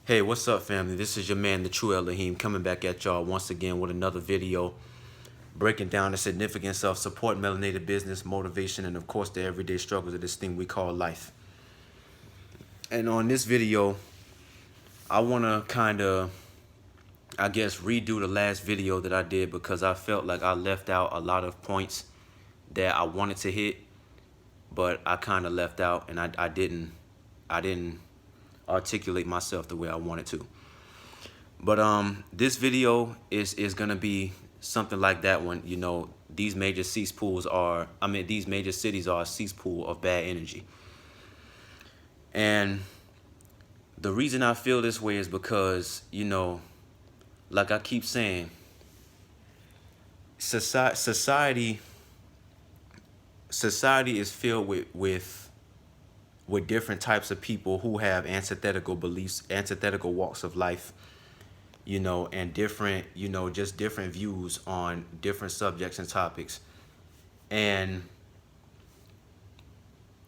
Hey, what's up, family? This is your man, the True Elohim, coming back at y'all once again with another video, breaking down the significance of support melanated business, motivation, and of course the everyday struggles of this thing we call life. And on this video, I want to kind of, redo the last video that I did because I felt like I left out a lot of points that I wanted to hit, but I kind of left out and I didn't articulate myself the way I wanted to. But this video is gonna be something like that one. You know, these major cesspools are, these major cities are a cesspool of bad energy. And the reason I feel this way is because, you know, like I keep saying, society is filled with different types of people who have antithetical beliefs, antithetical walks of life, you know, and different, you know, just different views on different subjects and topics. And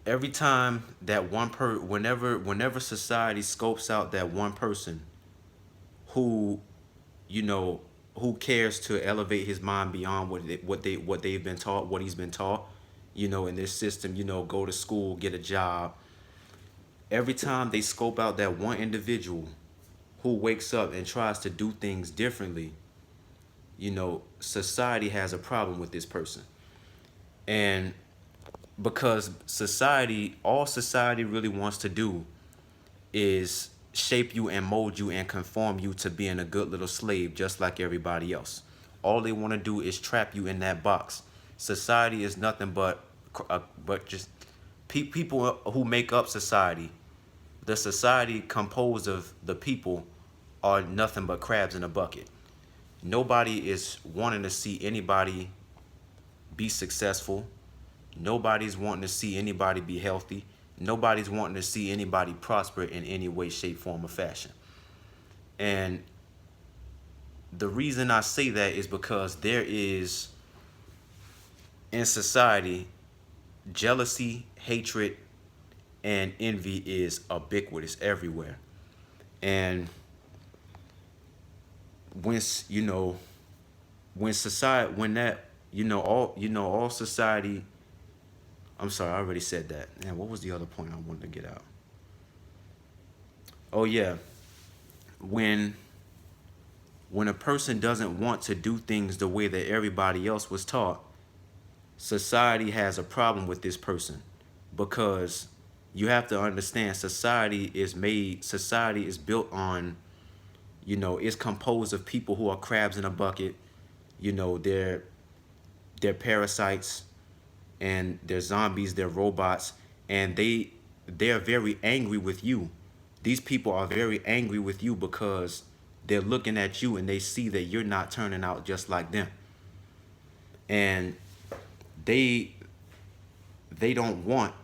every time that whenever society scopes out that one person who, you know, who cares to elevate his mind beyond what they've been taught, what he's been taught, you know, in this system, you know, go to school, get a job. Every time they scope out that one individual who wakes up and tries to do things differently, you know, society has a problem with this person. And because all society really wants to do is shape you and mold you and conform you to being a good little slave just like everybody else. All they want to do is trap you in that box. Society is nothing but just people who make up society. The society composed of the people are nothing but crabs in a bucket. Nobody is wanting to see anybody be successful. Nobody's wanting to see anybody be healthy. Nobody's wanting to see anybody prosper in any way, shape, form, or fashion. And the reason I say that is because there is, in society, jealousy, hatred, and envy is ubiquitous everywhere. And when all society, I'm sorry, I already said that. And what was the other point I wanted to get out? Oh yeah, when a person doesn't want to do things the way that everybody else was taught, society has a problem with this person, because you have to understand society is built on, you know, it's composed of people who are crabs in a bucket. You know, they're parasites and they're zombies, they're robots, and they're very angry with you. These people are very angry with you because they're looking at you and they see that you're not turning out just like them. And they don't want,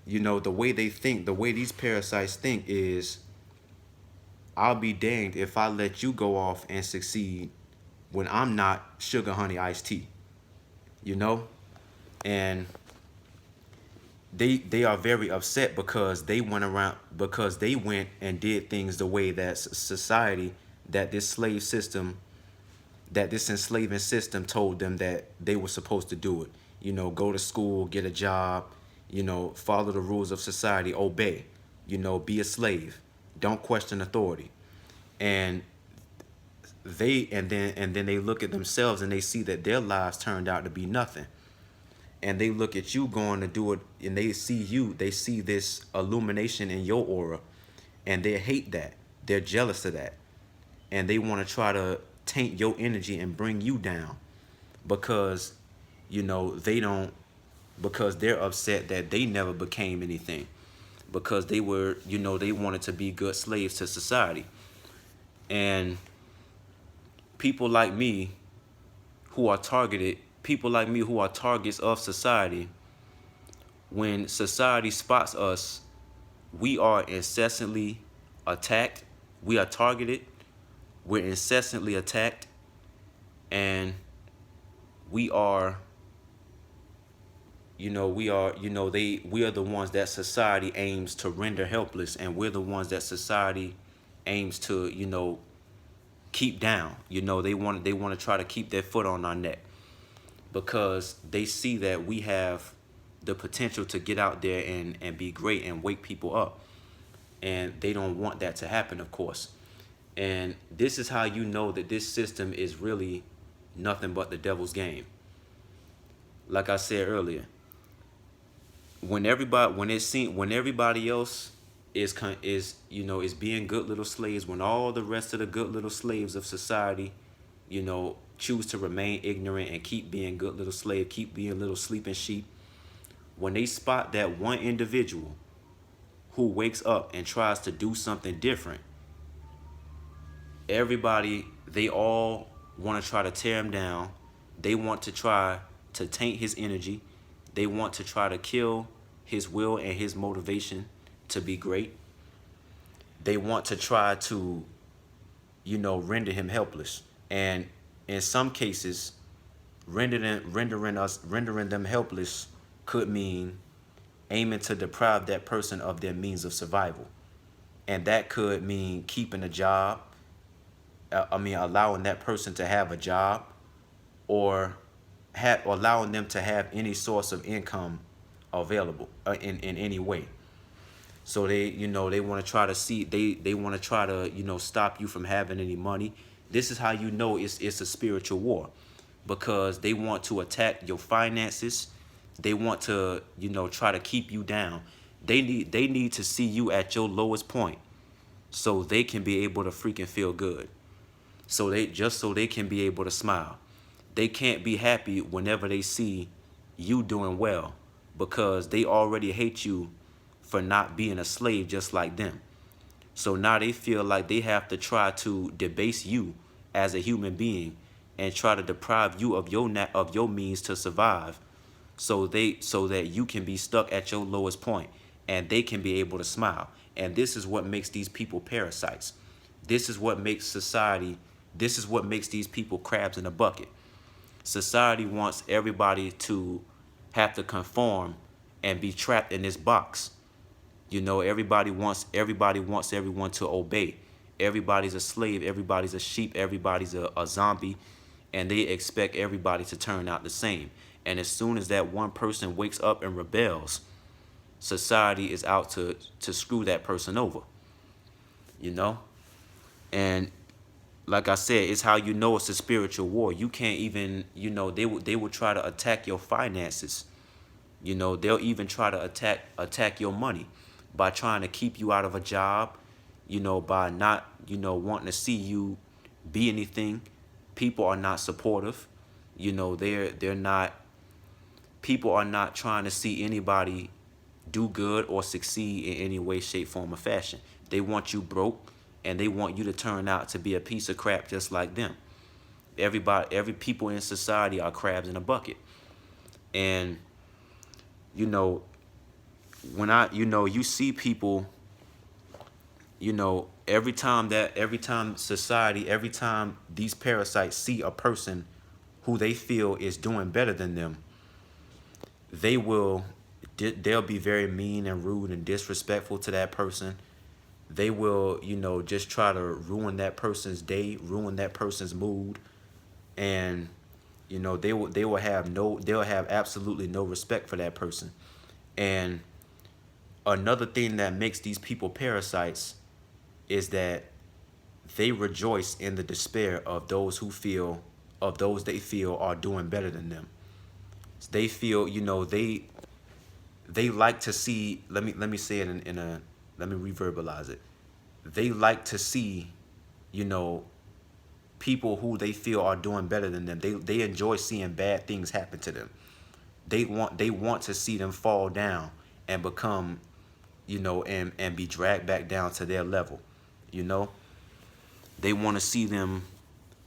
you know, the way they think, the way these parasites think is, I'll be danged if I let you go off and succeed when I'm not sugar honey iced tea, you know? And they are very upset because they went and did things the way that society, that this slave system, that this enslaving system told them that they were supposed to do it. You know, go to school, get a job, you know, follow the rules of society, obey, you know, be a slave, don't question authority. And then they look at themselves and they see that their lives turned out to be nothing. And they look at you going to do it, and they see this illumination in your aura, and they hate that. They're jealous of that. And they want to try to taint your energy and bring you down because, you know, because they're upset that they never became anything, because they were, you know, they wanted to be good slaves to society. And people like me who are targets of society, when society spots us, we are incessantly attacked. We are targeted. We're incessantly attacked. And we are, we are the ones that society aims to render helpless, and we're the ones that society aims to, keep down. They want to try to keep their foot on our neck, because they see that we have the potential to get out there and be great and wake people up. And they don't want that to happen, of course. And this is how you know that this system is really nothing but the devil's game. Like I said earlier, when everybody else is being good little slaves, when all the rest of the good little slaves of society, choose to remain ignorant and keep being good little slave, keep being little sleeping sheep, when they spot that one individual who wakes up and tries to do something different, they all want to try to tear him down. They want to try to taint his energy. They want to try to kill his will and his motivation to be great. They want to try to, render him helpless. And in some cases, rendering them helpless could mean aiming to deprive that person of their means of survival. And that could mean keeping a job. Allowing that person to have a job, or allowing them to have any source of income available in any way. So they want to try to they want to try to, stop you from having any money. This is how you know it's a spiritual war, because they want to attack your finances. They want to, try to keep you down. They need to see you at your lowest point so they can be able to freaking feel good. So they can be able to smile. They can't be happy whenever they see you doing well, because they already hate you for not being a slave just like them. So now they feel like they have to try to debase you as a human being and try to deprive you of your means to survive, so that you can be stuck at your lowest point and they can be able to smile. And this is what makes these people parasites. This is what makes these people crabs in a bucket. Society wants everybody to have to conform and be trapped in this box. Everybody wants everyone to obey. Everybody's a slave, everybody's a sheep, everybody's a zombie, and they expect everybody to turn out the same. And as soon as that one person wakes up and rebels, society is out to screw that person over. And like I said, it's how you know it's a spiritual war. You can't even, they will try to attack your finances. They'll even try to attack your money by trying to keep you out of a job, by not, wanting to see you be anything. People are not supportive. They're not, people are not trying to see anybody do good or succeed in any way, shape, form, or fashion. They want you broke, and they want you to turn out to be a piece of crap just like them. Every people in society are crabs in a bucket. And, when you see people, every time these parasites see a person who they feel is doing better than them, they'll be very mean and rude and disrespectful to that person. They will, just try to ruin that person's day, ruin that person's mood. And, they'll have absolutely no respect for that person. And another thing that makes these people parasites is that they rejoice in the despair of those they feel are doing better than them. They feel, they like to see, let me say it let me reverbalize it. They like to see, people who they feel are doing better than them. They enjoy seeing bad things happen to them. They want to see them fall down and become, and be dragged back down to their level. They want to see them,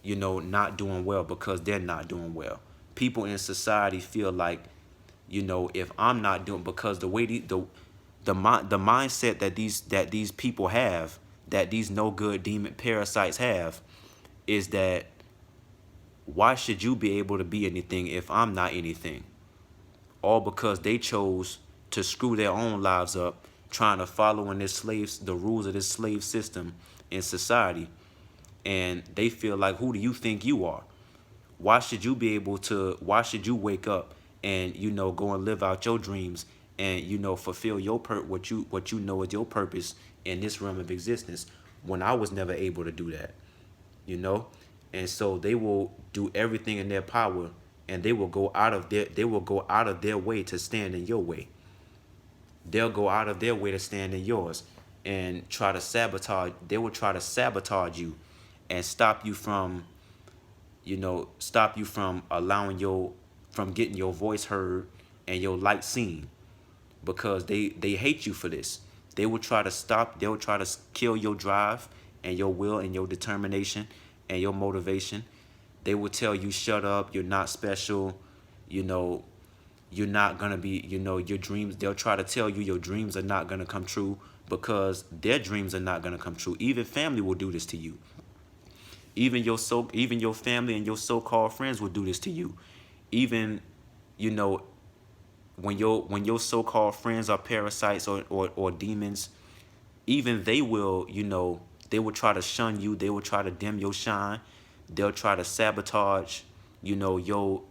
not doing well because they're not doing well. People in society feel like, if I'm not doing, because the way the mindset that these people have, that these no good demon parasites have, is that why should you be able to be anything if I'm not anything? All because they chose to screw their own lives up, trying to follow in the rules of this slave system in society, and they feel like, who do you think you are? Why should you wake up and, go and live out your dreams and, fulfill what you know is your purpose in this realm of existence, when I was never able to do that, you know? And so they will do everything in their power, and they will go out of their way to stand in your way. They'll go out of their way to stand in yours and try to sabotage. They will try to sabotage you and stop you from from getting your voice heard and your light seen, because they hate you for this. They will try to kill your drive and your will and your determination and your motivation. They will tell you, shut up, you're not special, you know, you're not gonna be, your dreams, they'll try to tell you your dreams are not gonna come true, because their dreams are not gonna come true. Even family will do this to you. Even your family and your so-called friends will do this to you. Even, you know, when your so-called friends are parasites or demons, even they will try to shun you. They will try to dim your shine. They'll try to sabotage, your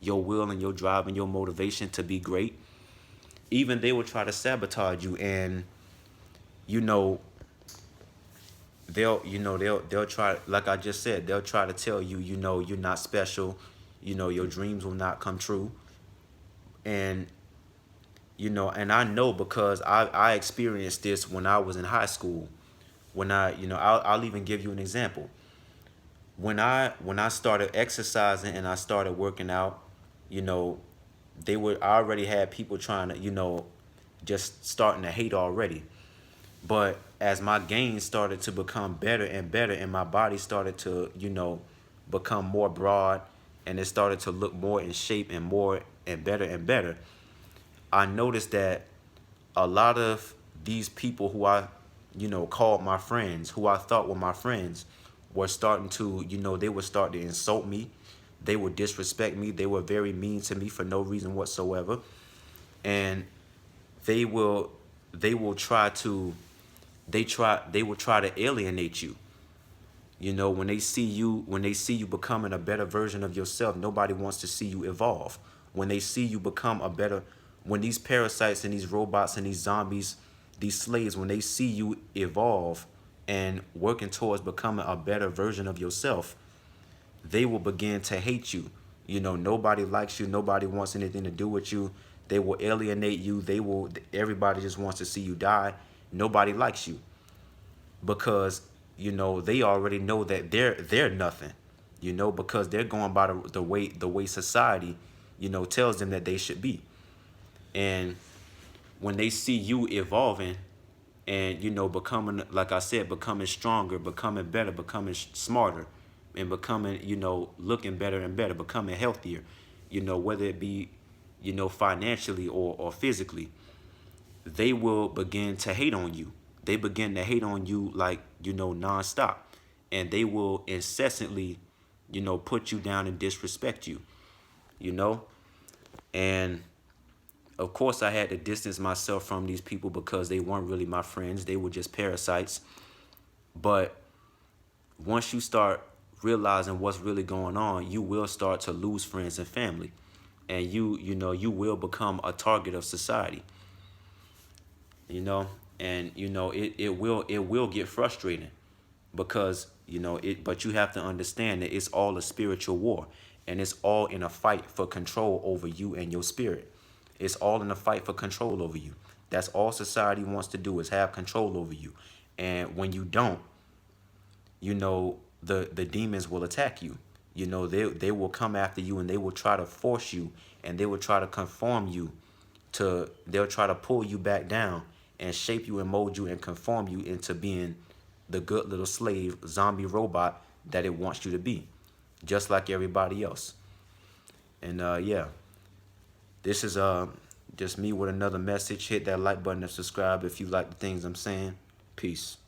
will and your drive and your motivation to be great. Even they will try to sabotage you, and you know they'll try, like I just said, they'll try to tell you, you're not special, your dreams will not come true. And and I know, because I experienced this when I was in high school. When I'll even give you an example. When I started exercising and I started working out, you know, I already had people trying to, just starting to hate already. But as my gains started to become better and better, and my body started to, become more broad, and it started to look more in shape and more and better, I noticed that a lot of these people who I, called my friends, who I thought were my friends, were starting to, they would start to insult me. They would disrespect me. They were very mean to me for no reason whatsoever. And they will try to they will try to alienate you. When they see you becoming a better version of yourself, nobody wants to see you evolve. When they see you become when these parasites and these robots and these zombies, these slaves, when they see you evolve and working towards becoming a better version of yourself, they will begin to hate you. Nobody likes you. Nobody wants anything to do with you. They will alienate you. Everybody just wants to see you die. Nobody likes you, because, they already know that they're nothing, because they're going by the way society, tells them that they should be. And when they see you evolving and, becoming, like I said, becoming stronger, becoming better, becoming smarter, and becoming, looking better and better, becoming healthier, whether it be, financially or physically, they will begin to hate on you. They begin to hate on you, like, nonstop. And they will incessantly, put you down and disrespect you, you know? And of course I had to distance myself from these people, because they weren't really my friends. They were just parasites. But once you start realizing what's really going on, you will start to lose friends and family. And you will become a target of society. And it will get frustrating, because but you have to understand that it's all a spiritual war, and it's all in a fight for control over you and your spirit. It's all in a fight for control over you. That's all society wants to do, is have control over you. And when you don't, the demons will attack you. They will come after you, and they will try to force you, and they will try to conform you they'll try to pull you back down and shape you and mold you and conform you into being the good little slave zombie robot that it wants you to be, just like everybody else. And yeah, this is just me with another message. Hit that like button and subscribe if you like the things I'm saying. Peace.